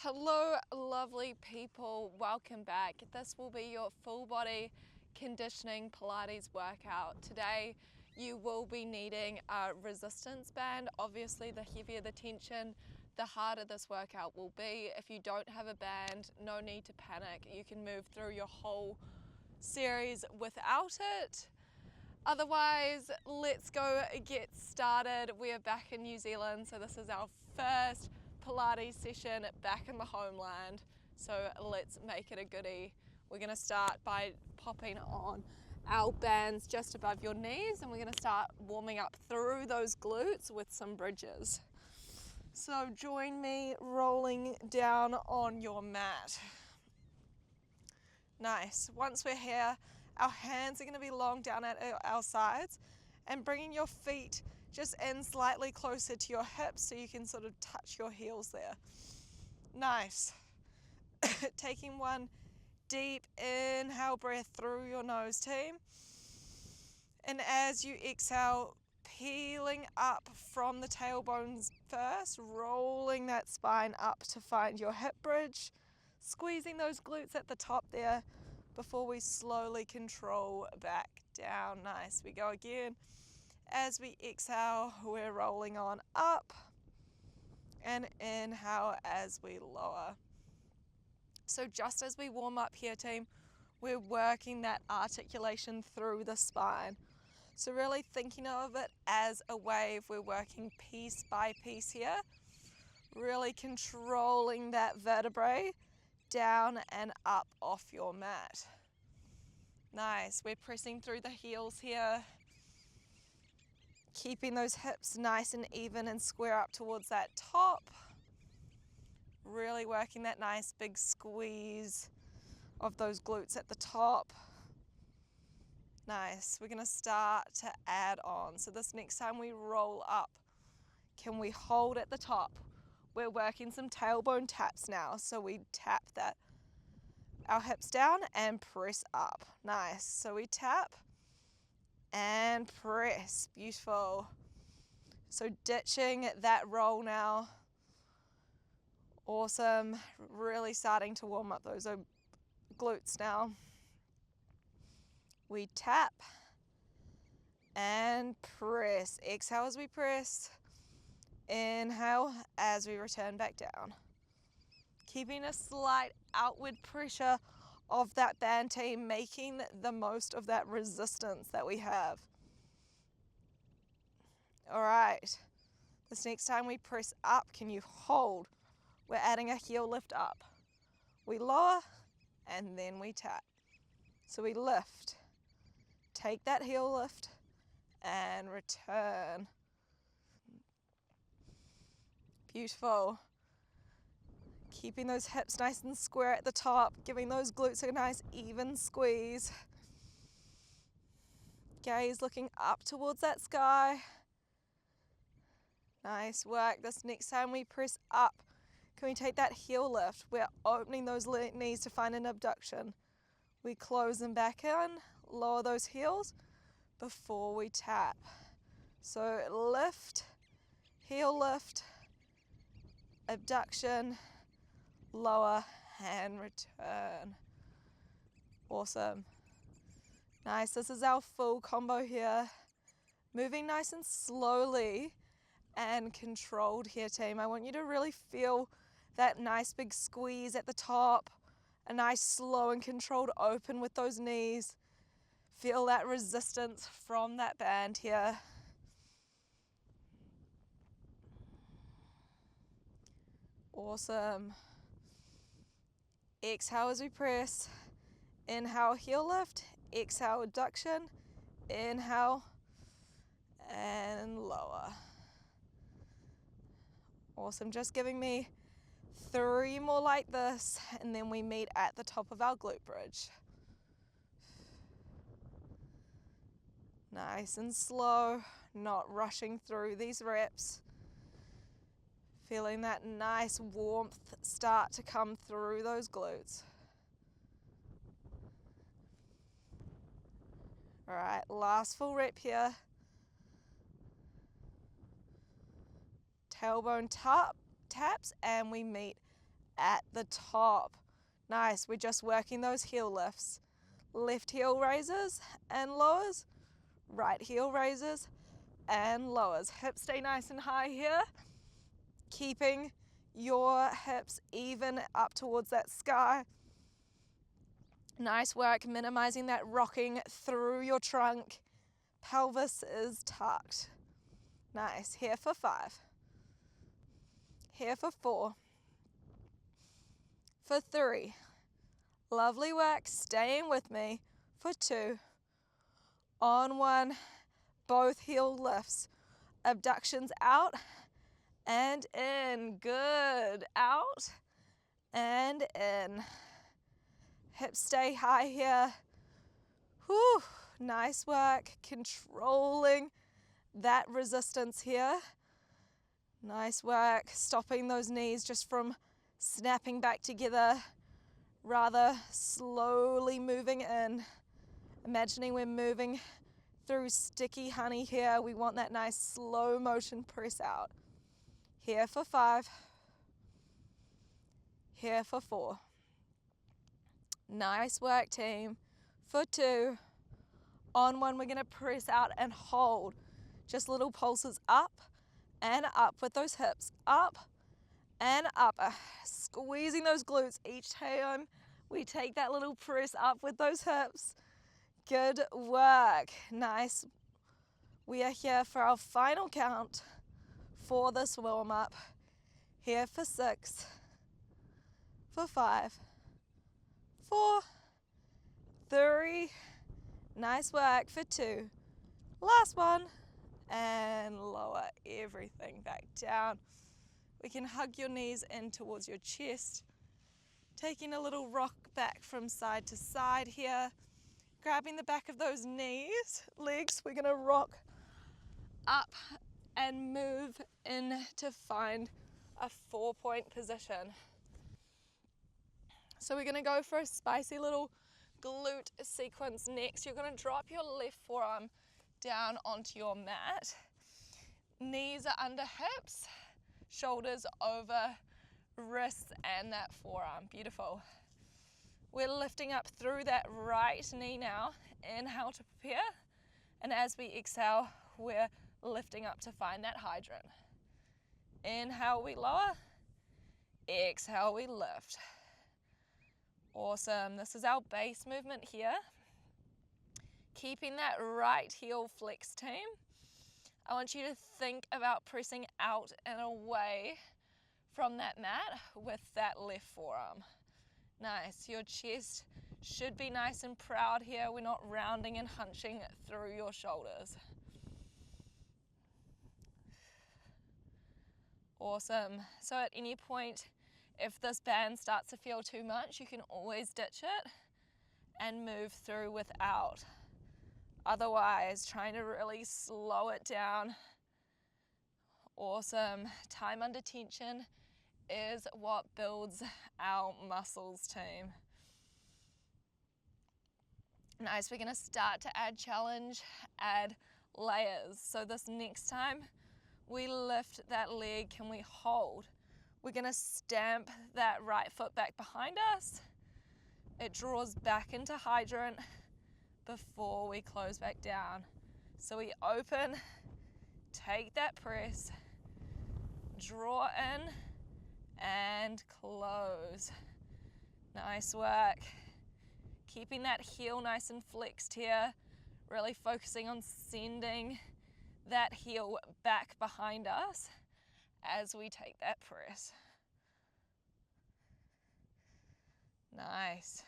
Hello lovely people, welcome back. This will be your full body conditioning Pilates workout. Today you will be needing a resistance band. Obviously the heavier the tension, the harder this workout will be. If you don't have a band, no need to panic. You can move through your whole series without it. Otherwise, let's go get started. We are back in New Zealand, so this is our first Pilates session back in the homeland. So let's make it a goodie. We're gonna start by popping on our bands just above your knees, and we're gonna start warming up through those glutes with some bridges. So join me rolling down on your mat. Nice. Once we're here, our hands are going to be long down at our sides, and bringing your feet just in slightly closer to your hips so you can sort of touch your heels there. Nice. Taking one deep inhale breath through your nose, team. And as you exhale, peeling up from the tailbones first, rolling that spine up to find your hip bridge, squeezing those glutes at the top there before we slowly control back down. Nice. We go again. As we exhale, we're rolling on up, and inhale as we lower. So just as we warm up here, team, we're working that articulation through the spine. So really thinking of it as a wave. We're working piece by piece here, really controlling that vertebrae down and up off your mat. Nice. We're pressing through the heels here, keeping those hips nice and even and square up towards that top. Really working that nice big squeeze of those glutes at the top. Nice. We're going to start to add on. So this next time we roll up, can we hold at the top? We're working some tailbone taps now. So we tap our hips down and press up. Nice. So we tap and press. Beautiful. So ditching that roll now. Awesome. Really starting to warm up those glutes now. We tap and press. Exhale as we press. Inhale as we return back down. Keeping a slight outward pressure of that band, team, making the most of that resistance that we have. All right. This next time we press up, can you hold? We're adding a heel lift up. We lower and then we tap. So we lift. Take that heel lift and return. Beautiful. Keeping those hips nice and square at the top, giving those glutes a nice even squeeze. Gaze looking up towards that sky. Nice work. This next time we press up, can we take that heel lift? We're opening those knees to find an abduction. We close them back in, lower those heels before we tap. So lift, heel lift, abduction, lower and return. Awesome. Nice. This is our full combo here. Moving nice and slowly and controlled here, team. I want you to really feel that nice big squeeze at the top, a nice slow and controlled open with those knees. Feel that resistance from that band here. Awesome. Exhale as we press. Inhale, heel lift. Exhale, abduction. Inhale and lower. Awesome. Just giving me 3 more like this, and then we meet at the top of our glute bridge. Nice and slow, not rushing through these reps. Feeling that nice warmth start to come through those glutes. All right, last full rep here. Tailbone taps, and we meet at the top. Nice, we're just working those heel lifts. Left heel raises and lowers, right heel raises and lowers. Hips stay nice and high here, keeping your hips even up towards that sky. Nice work, minimizing that rocking through your trunk. Pelvis is tucked. Nice, here for 5. Here for 4. For 3. Lovely work, staying with me. For 2. On 1, both heel lifts. Abductions out and in. Good. Out and in. Hips stay high here. Whew. Nice work. Controlling that resistance here. Nice work. Stopping those knees just from snapping back together. Rather slowly moving in. Imagining we're moving through sticky honey here. We want that nice slow motion press out. Here for 5. Here for 4. Nice work, team. For 2. On 1, we're going to press out and hold. Just little pulses up and up with those hips. Up and up. Squeezing those glutes each time we take that little press up with those hips. Good work. Nice. We are here for our final count for this warm up. Here for 6. For 5. 4. 3. Nice work. For 2. Last one. And lower everything back down. We can hug your knees in towards your chest. Taking a little rock back from side to side here. Grabbing the back of those legs, we're gonna rock up and move in to find a 4-point position. So we're gonna go for a spicy little glute sequence next. You're gonna drop your left forearm down onto your mat. Knees are under hips, shoulders over wrists and that forearm. Beautiful. We're lifting up through that right knee now. Inhale to prepare. And as we exhale, we're lifting up to find that hydrant. Inhale, we lower. Exhale, we lift. Awesome. This is our base movement here. Keeping that right heel flex, team. I want you to think about pressing out and away from that mat with that left forearm. Nice. Your chest should be nice and proud here. We're not rounding and hunching through your shoulders. Awesome. So at any point, if this band starts to feel too much, you can always ditch it and move through without. Otherwise, trying to really slow it down. Awesome. Time under tension is what builds our muscles, team. Nice, we're gonna start to add challenge, add layers. So this next time we lift that leg, can we hold? We're gonna stamp that right foot back behind us. It draws back into hydrant before we close back down. So we open, take that press, draw in, and close. Nice work. Keeping that heel nice and flexed here, really focusing on sending that heel back behind us as we take that press. Nice.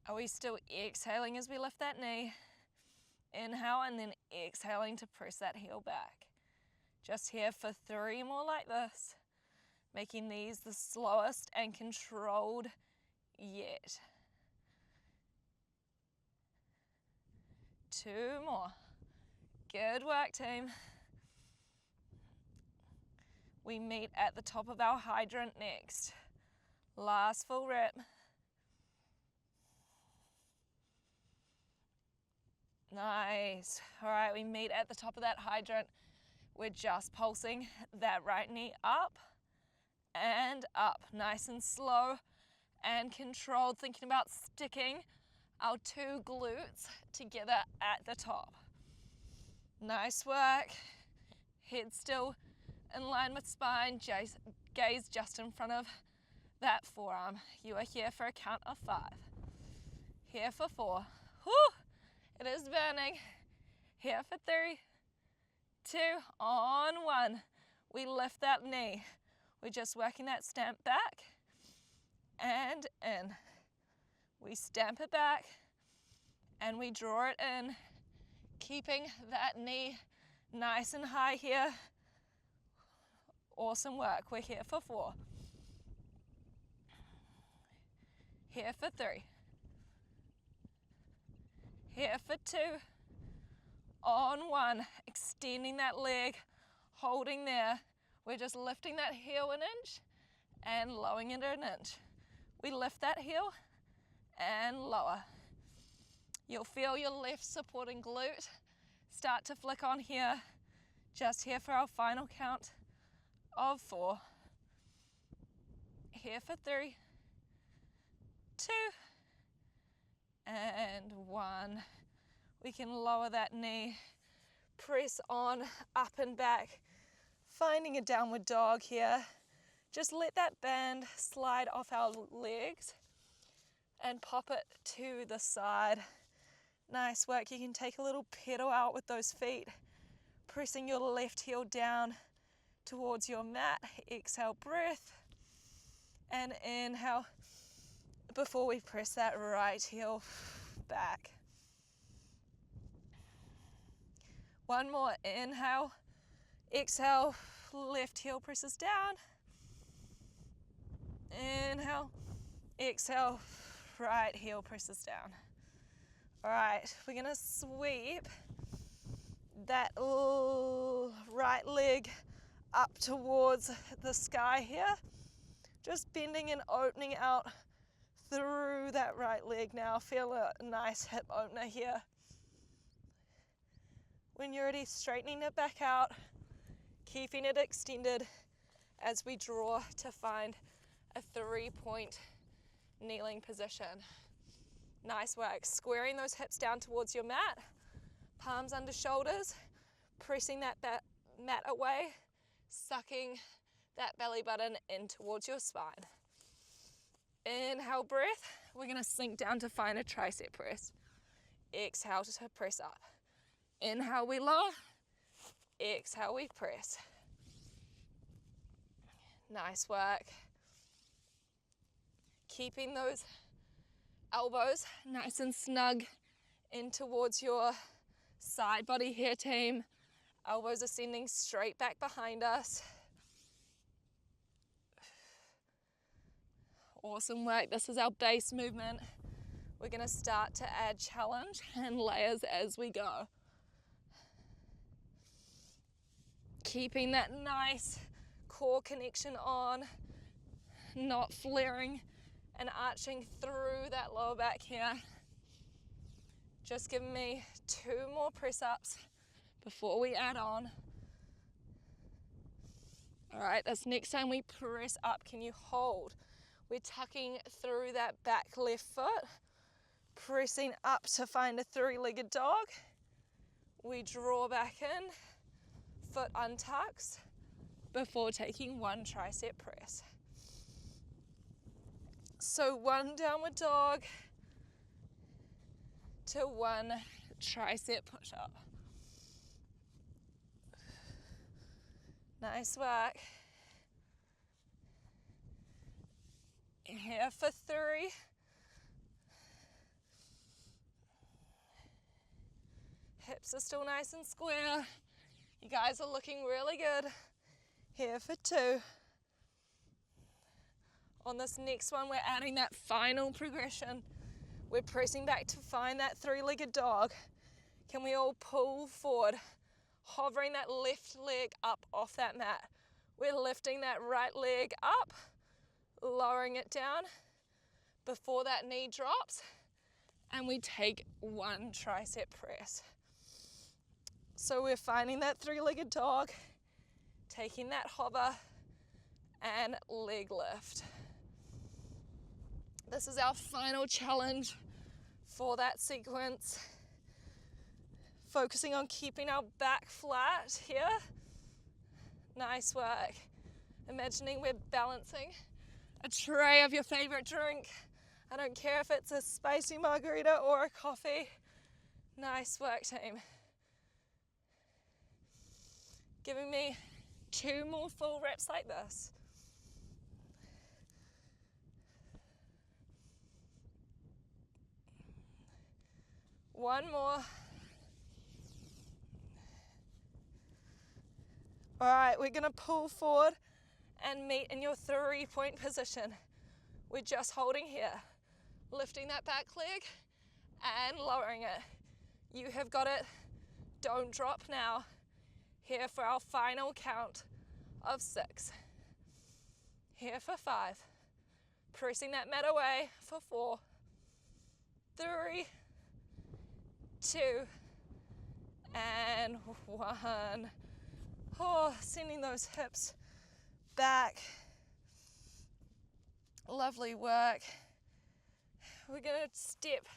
Are we still exhaling as we lift that knee? Inhale and then exhaling to press that heel back. Just here for 3 more like this. Making these the slowest and controlled yet. 2 more. Good work, team. We meet at the top of our hydrant next. Last full rep. Nice. All right, we meet at the top of that hydrant. We're just pulsing that right knee up and up, nice and slow and controlled, thinking about sticking our two glutes together at the top. Nice work. Head still in line with spine, gaze just in front of that forearm. You are here for a count of 5. Here for 4. Whew, it is burning. Here for 3, 2, on 1. We lift that knee. We're just working that stamp back and in. We stamp it back and we draw it in, keeping that knee nice and high here. Awesome work. We're here for 4. Here for 3. Here for 2. On 1. Extending that leg, holding there. We're just lifting that heel an inch and lowering it an inch. We lift that heel and lower. You'll feel your left supporting glute start to flick on here. Just here for our final count of 4. Here for 3, 2, and 1. We can lower that knee, press on, up and back, finding a downward dog here. Just let that band slide off our legs and pop it to the side. Nice work. You can take a little pedal out with those feet, pressing your left heel down towards your mat. Exhale, breath, and inhale before we press that right heel back. One more, inhale, exhale, left heel presses down. Inhale, exhale, right heel presses down. All right, we're gonna sweep that right leg up towards the sky here. Just bending and opening out through that right leg now. Feel a nice hip opener here. When you're ready, straightening it back out, keeping it extended as we draw to find a 3-point kneeling position. Nice work. Squaring those hips down towards your mat, palms under shoulders, pressing that mat away, sucking that belly button in towards your spine. Inhale, breath. We're going to sink down to find a tricep press. Exhale to press up. Inhale, we lower. Exhale, we press. Nice work. Keeping those elbows nice and snug in towards your side body here, team. Elbows ascending straight back behind us. Awesome work. This is our base movement. We're going to start to add challenge and layers as we go. Keeping that nice core connection on, not flaring and arching through that lower back here. Just give me 2 more press ups before we add on. All right, this next time we press up, can you hold? We're tucking through that back left foot, pressing up to find a 3-legged dog. We draw back in, foot untucks, before taking 1 tricep press. So 1 downward dog to 1 tricep push-up. Nice work. Here for 3. Hips are still nice and square. You guys are looking really good. Here for 2. On this next one, we're adding that final progression. We're pressing back to find that 3-legged dog. Can we all pull forward, hovering that left leg up off that mat. We're lifting that right leg up, lowering it down before that knee drops, and we take 1 tricep press. So we're finding that three-legged dog, taking that hover, and leg lift. This is our final challenge for that sequence. Focusing on keeping our back flat here. Nice work. Imagining we're balancing a tray of your favorite drink. I don't care if it's a spicy margarita or a coffee. Nice work, team. Giving me 2 more full reps like this. One more. All right, we're gonna pull forward and meet in your 3-point position. We're just holding here, lifting that back leg and lowering it. You have got it. Don't drop now. Here for our final count of 6. Here for 5. Pressing that mat away for 4, 3, 2, and 1. Oh, sending those hips back. Lovely work. We're gonna step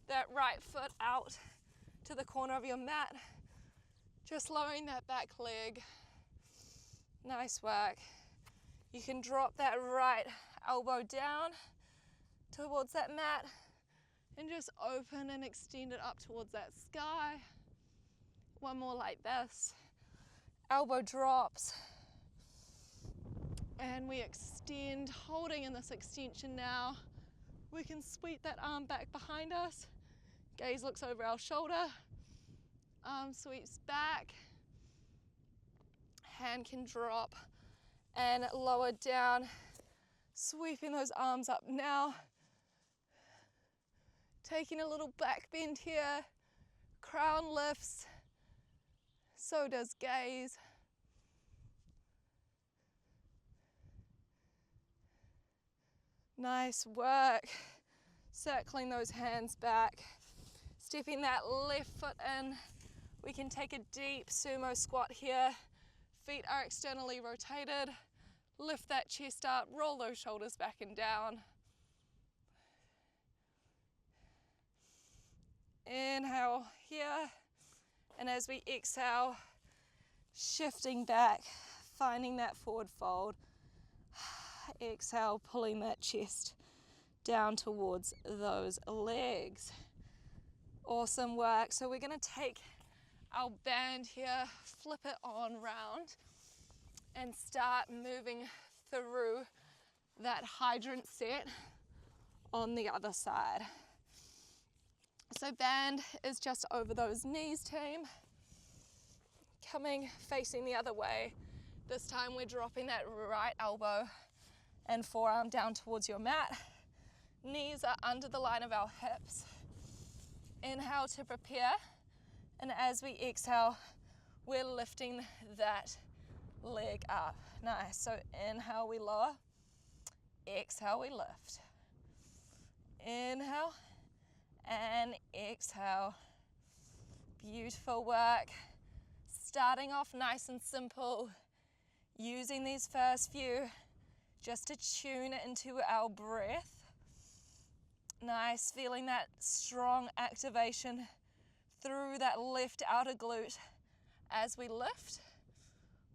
that right foot out to the corner of your mat, just lowering that back leg. Nice work. You can drop that right elbow down towards that mat and just open and extend it up towards that sky. One more like this. Elbow drops. And we extend, holding in this extension now. We can sweep that arm back behind us. Gaze looks over our shoulder. Arm sweeps back. Hand can drop and lower down. Sweeping those arms up now. Taking a little back bend here. Crown lifts. So does gaze. Nice work. Circling those hands back. Stepping that left foot in. We can take a deep sumo squat here. Feet are externally rotated. Lift that chest up, roll those shoulders back and down. Inhale here. And as we exhale, shifting back, finding that forward fold. Exhale, pulling that chest down towards those legs. Awesome work. So we're going to take our band here, flip it on round, and start moving through that hydrant set on the other side. So band is just over those knees, team. Coming, facing the other way. This time we're dropping that right elbow and forearm down towards your mat. Knees are under the line of our hips. Inhale to prepare, and as we exhale, we're lifting that leg up. Nice. So inhale, we lower. Exhale, we lift. Inhale and exhale. Beautiful work. Starting off nice and simple, using these first few just to tune into our breath. Nice, feeling that strong activation through that left outer glute as we lift.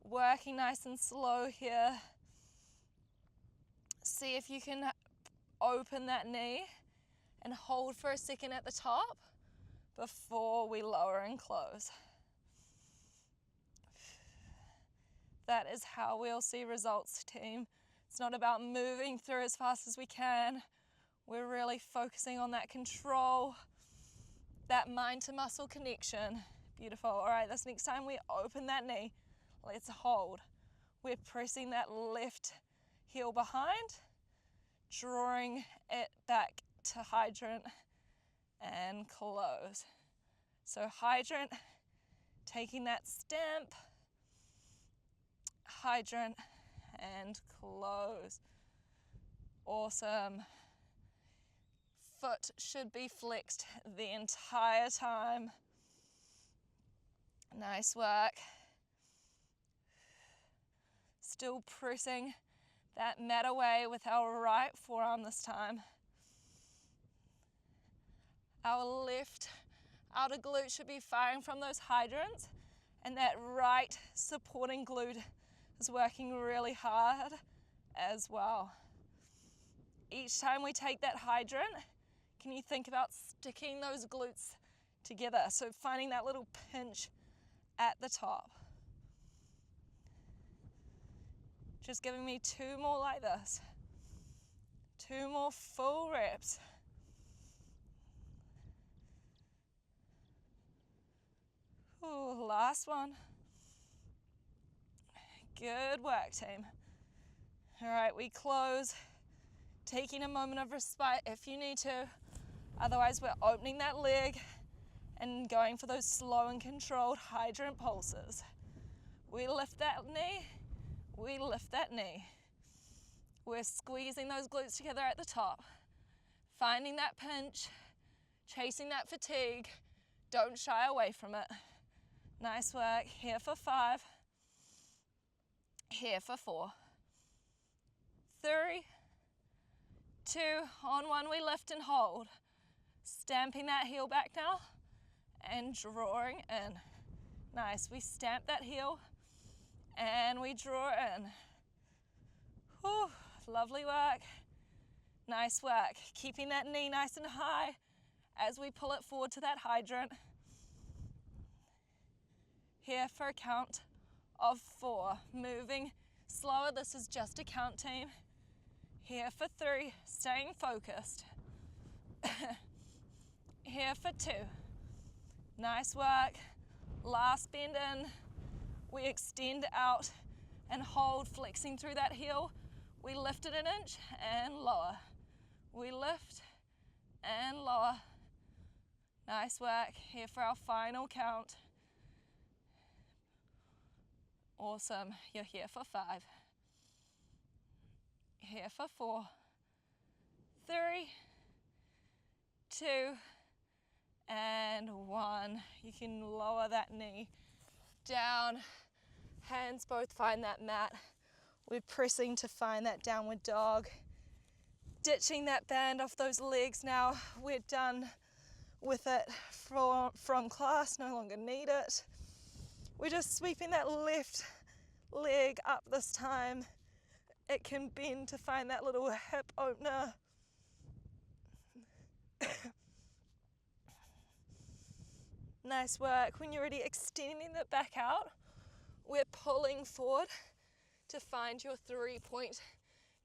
Working nice and slow here. See if you can open that knee and hold for a second at the top before we lower and close. That is how we'll see results, team. It's not about moving through as fast as we can. We're really focusing on that control, that mind to muscle connection. Beautiful. All right, this next time we open that knee, let's hold. We're pressing that left heel behind, drawing it back to hydrant and close. So hydrant, taking that stamp, hydrant and close. Awesome. Foot should be flexed the entire time. Nice work. Still pressing that mat away with our right forearm this time. Our left outer glute should be firing from those hydrants, and that right supporting glute is working really hard as well. Each time we take that hydrant, can you think about sticking those glutes together? So finding that little pinch at the top. Just giving me 2 more like this. 2 more full reps. Ooh, last one. Good work, team. All right, we close, taking a moment of respite if you need to. Otherwise, we're opening that leg and going for those slow and controlled hydrant pulses. We lift that knee, we lift that knee. We're squeezing those glutes together at the top, finding that pinch, chasing that fatigue. Don't shy away from it. Nice work. Here for 5. Here for 4. 3, 2, on 1 we lift and hold. Stamping that heel back now and drawing in. Nice, we stamp that heel and we draw in. Whew, lovely work. Nice work. Keeping that knee nice and high as we pull it forward to that hydrant. Here for a count of 4. Moving slower, this is just a count, team. Here for 3, staying focused. Here for 2. Nice work. Last bend in. We extend out and hold, flexing through that heel. We lift it an inch and lower. We lift and lower. Nice work. Here for our final count. Awesome. You're here for 5. Here for 4. 3, 2, and 1. You can lower that knee down. Hands both find that mat. We're pressing to find that downward dog. Ditching that band off those legs now. We're done with it from class, no longer need it. We're just sweeping that left leg up this time. It can bend to find that little hip opener. Nice work. When you're ready, extending it back out, we're pulling forward to find your 3-point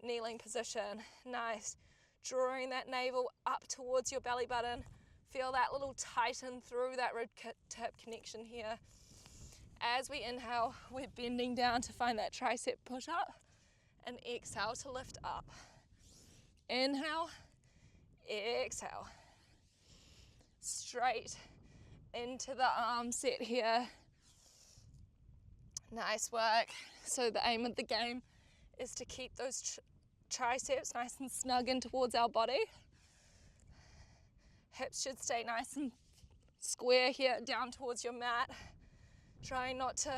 kneeling position. Nice. Drawing that navel up towards your belly button. Feel that little tighten through that rib tip connection here. As we inhale, we're bending down to find that tricep push up, and exhale to lift up. Inhale, exhale. Straight into the arm set here. Nice work. So the aim of the game is to keep those triceps nice and snug in towards our body. Hips should stay nice and square here down towards your mat. Trying not to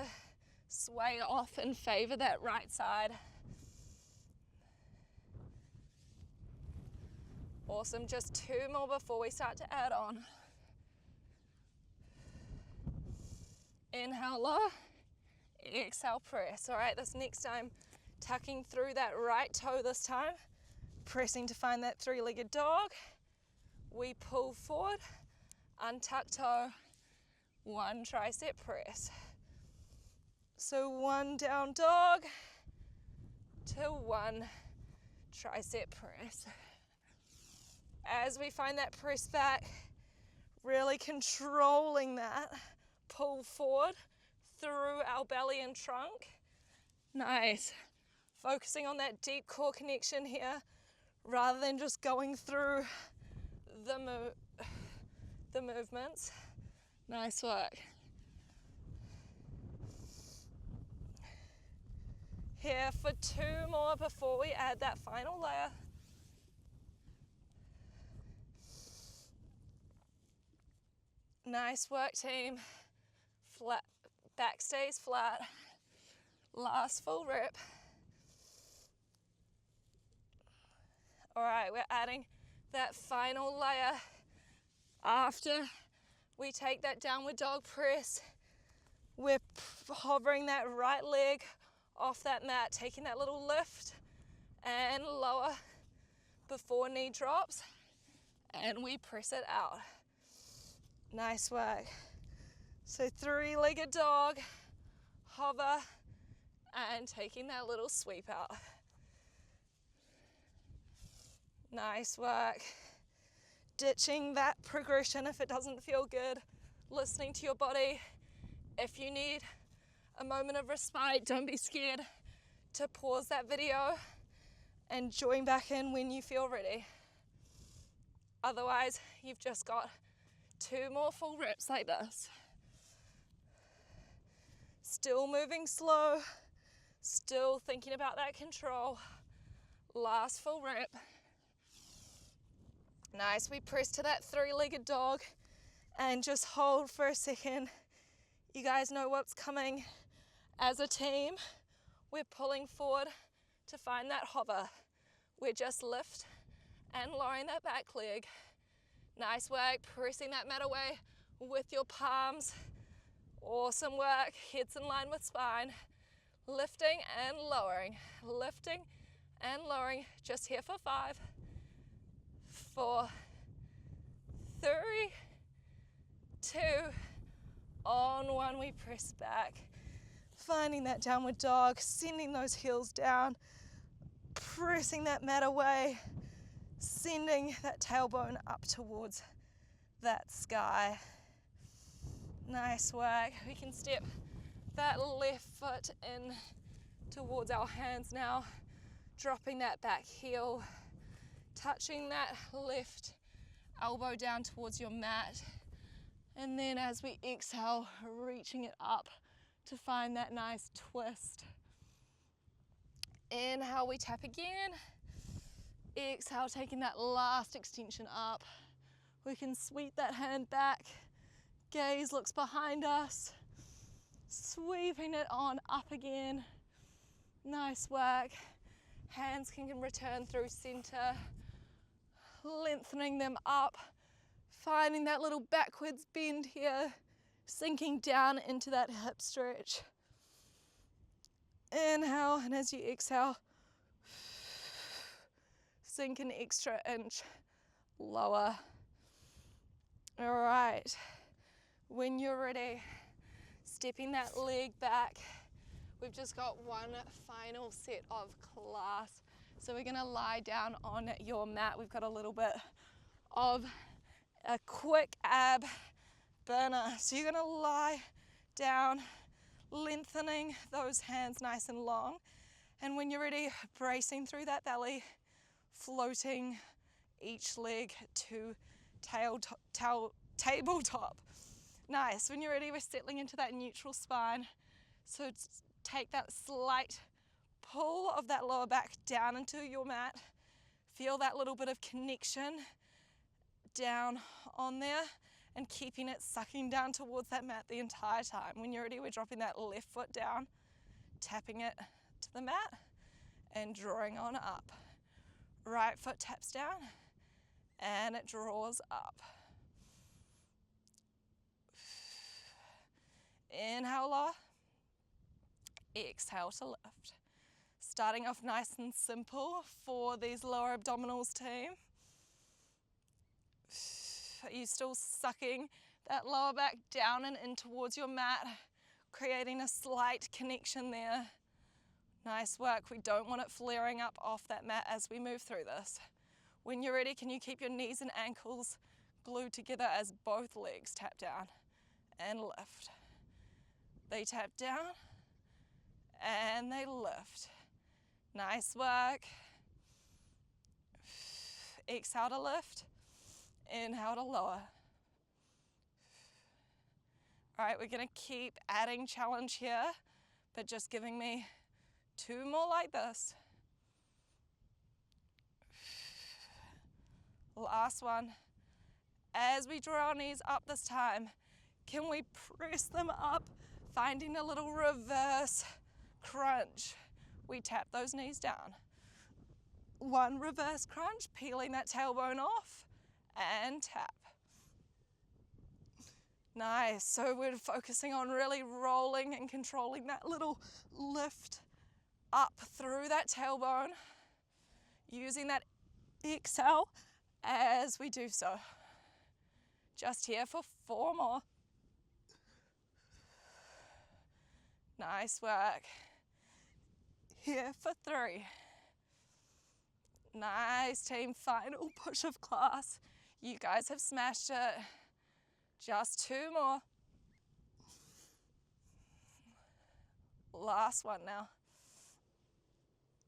sway off and favor that right side. Awesome, just 2 more before we start to add on. Inhale, lower. Exhale, press. All right, this next time, tucking through that right toe this time, pressing to find that 3-legged dog. We pull forward, untuck toe, 1 tricep press. So 1 down dog to 1 tricep press. As we find that press back, really controlling that, pull forward through our belly and trunk. Nice. Focusing on that deep core connection here, rather than just going through the movements. Nice work. Here for 2 more before we add that final layer. Nice work, team. Back stays flat. Last full rep. All right, we're adding that final layer after we take that downward dog press. We're hovering that right leg off that mat, taking that little lift and lower before knee drops, and we press it out. Nice work. So three-legged dog, hover, and taking that little sweep out. Nice work. Ditching that progression if it doesn't feel good. Listening to your body. If you need a moment of respite, don't be scared to pause that video and join back in when you feel ready. Otherwise, you've just got 2 more full reps like this. Still moving slow, still thinking about that control. Last full rep. Nice, we press to that three-legged dog and just hold for a second. You guys know what's coming. As a team, we're pulling forward to find that hover. We're just lift and lowering that back leg. Nice work, pressing that mat away with your palms. Awesome work, hips in line with spine. Lifting and lowering, lifting and lowering. Just here for 5, 4, 3, 2, on 1, we press back. Finding that downward dog, sending those heels down, pressing that mat away, sending that tailbone up towards that sky. Nice work. We can step that left foot in towards our hands now, dropping that back heel, touching that left elbow down towards your mat, and then as we exhale, reaching it up to find that nice twist. Inhale, we tap again. Exhale, taking that last extension up. We can sweep that hand back. Gaze looks behind us. Sweeping it on up again. Nice work. Hands can return through center. Lengthening them up. Finding that little backwards bend here. Sinking down into that hip stretch. Inhale, and as you exhale, sink an extra inch lower. All right, when you're ready, stepping that leg back. We've just got one final set of class. So we're gonna lie down on your mat. We've got a little bit of a quick ab burner. So you're gonna lie down, lengthening those hands nice and long. And when you're ready, bracing through that belly, floating each leg to tabletop. Nice. When you're ready, we're settling into that neutral spine. So take that slight pull of that lower back down into your mat. Feel that little bit of connection down on there and keeping it sucking down towards that mat the entire time. When you're ready, we're dropping that left foot down, tapping it to the mat and drawing on up. Right foot taps down and it draws up. Inhale, lower. Exhale to lift. Starting off nice and simple for these lower abdominals, team. Are you still sucking that lower back down and in towards your mat, creating a slight connection there? Nice work. We don't want it flaring up off that mat as we move through this. When you're ready, can you keep your knees and ankles glued together as both legs tap down and lift? They tap down and they lift. Nice work. Exhale to lift. Inhale to lower. All right, we're gonna keep adding challenge here, but just giving me 2 more like this. Last one. As we draw our knees up this time, can we press them up Finding a little reverse crunch. We tap those knees down. One reverse crunch, peeling that tailbone off and tap. Nice, so we're focusing on really rolling and controlling that little lift up through that tailbone, using that exhale as we do so. Just here for 4 more. Nice work. Here for 3. Nice team, final push of class. You guys have smashed it. Just 2 more. Last one now.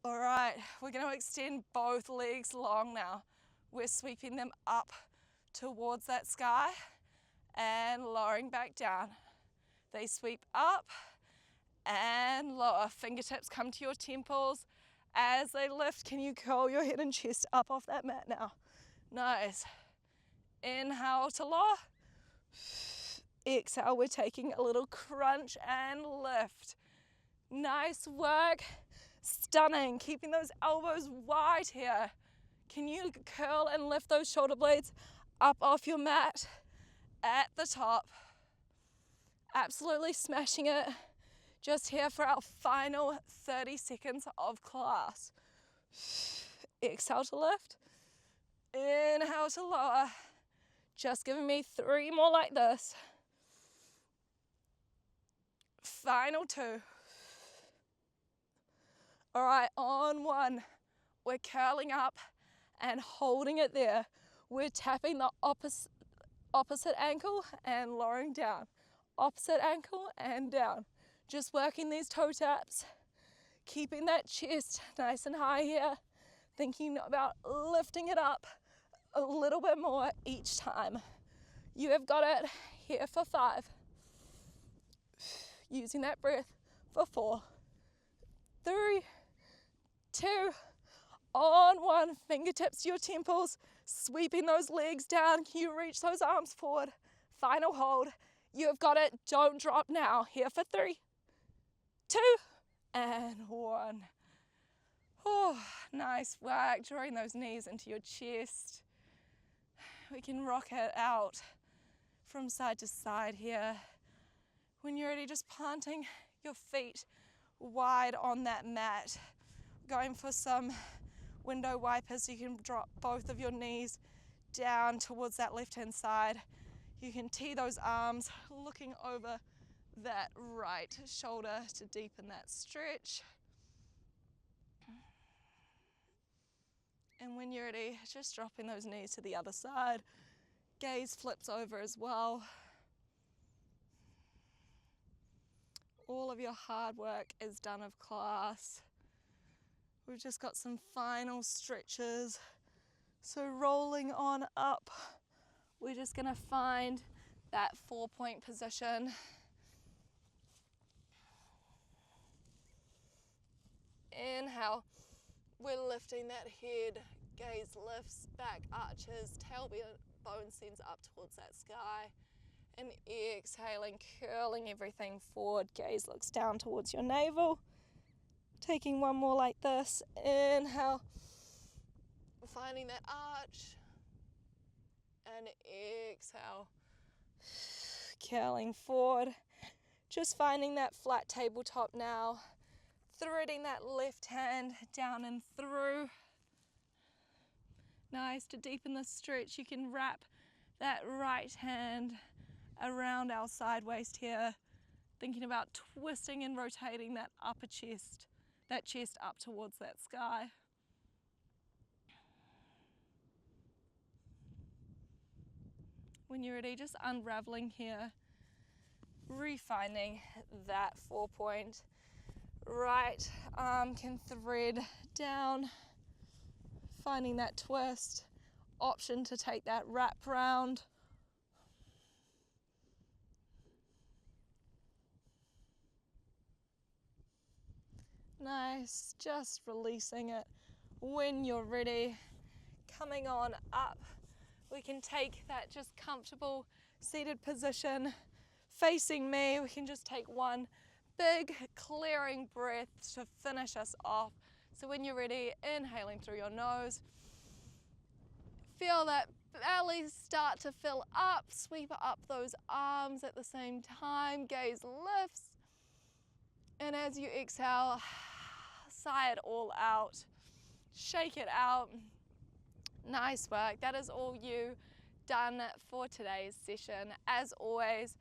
All right, we're going to extend both legs long now. We're sweeping them up towards that sky and lowering back down. They sweep up and lower. Fingertips come to your temples. As they lift, can you curl your head and chest up off that mat now? Nice. Inhale to lower. Exhale, we're taking a little crunch and lift. Nice work. Stunning. Keeping those elbows wide here. Can you curl and lift those shoulder blades up off your mat at the top? Absolutely smashing it. Just here for our final 30 seconds of class. Exhale to lift. Inhale to lower. Just giving me 3 more like this. Final 2. All right, on 1, we're curling up and holding it there. We're tapping the opposite ankle and lowering down. Opposite ankle and down. Just working these toe taps. Keeping that chest nice and high here. Thinking about lifting it up a little bit more each time. You have got it. Here for 5. Using that breath for 4, 3, 2, on 1. Fingertips to your temples. Sweeping those legs down. Can you reach those arms forward? Final hold. You have got it. Don't drop now. Here for 3, 2, and 1. Oh, nice work. Drawing those knees into your chest. We can rock it out from side to side here. When you're ready, just planting your feet wide on that mat. Going for some window wipers, so you can drop both of your knees down towards that left-hand side. You can tee those arms, looking over that right shoulder to deepen that stretch. And when you're ready, just dropping those knees to the other side. Gaze flips over as well. All of your hard work is done of class. We've just got some final stretches. So rolling on up, we're just gonna find that 4-point position. Inhale, we're lifting that head, gaze lifts, back arches, tailbone sends up towards that sky. And exhaling, curling everything forward, gaze looks down towards your navel. Taking 1 more like this. Inhale, finding that arch. And exhale, curling forward. Just finding that flat tabletop now. Threading that left hand down and through. Nice. To deepen the stretch, you can wrap that right hand around our side waist here, thinking about twisting and rotating that upper chest, that chest up towards that sky. When you're ready, just unraveling here, refinding that 4-point. Right arm can thread down, finding that twist, option to take that wrap round. Nice, just releasing it when you're ready. Coming on up, we can take that just comfortable seated position, facing me. We can just take one big clearing breath to finish us off. So when you're ready, inhaling through your nose, feel that belly start to fill up, sweep up those arms at the same time, gaze lifts, and as you exhale, sigh it all out, shake it out. Nice work. That is all you done for today's session. As always,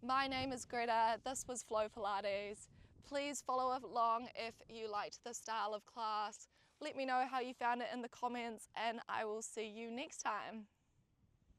my name is Greta. This was Flow Pilates. Please follow along if you liked this style of class. Let me know how you found it in the comments, and I will see you next time.